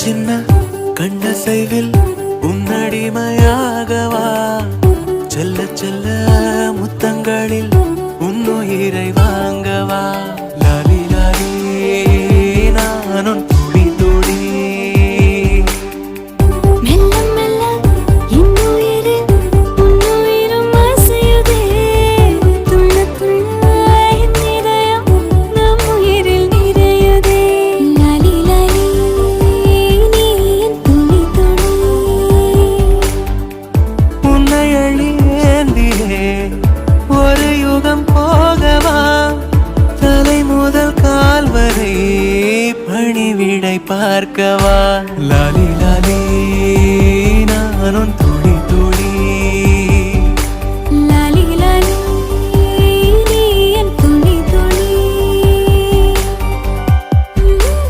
சின்ன கண்ணசைவில் உன்னடிமையாகவா செல்ல செல்ல முத்தங்களில் உன்னுயிரை வாங்கவா லாலி லாலி நானும் துளி துளி மெல்ல மெல்ல இன்னுயிரில் உன்னுயிரும் அசையுதே துள்ள துள்ள என் இதயம் நம் உயிரில் நிறையுதே லாலி லாலி நீ என் துளி துளி உன்னை அழியேந்தியே ஒரு யுகம் போகவா தலை முதல் கால் வரை பணிவிடை பார்க்கவா லாலி லாலி நானும்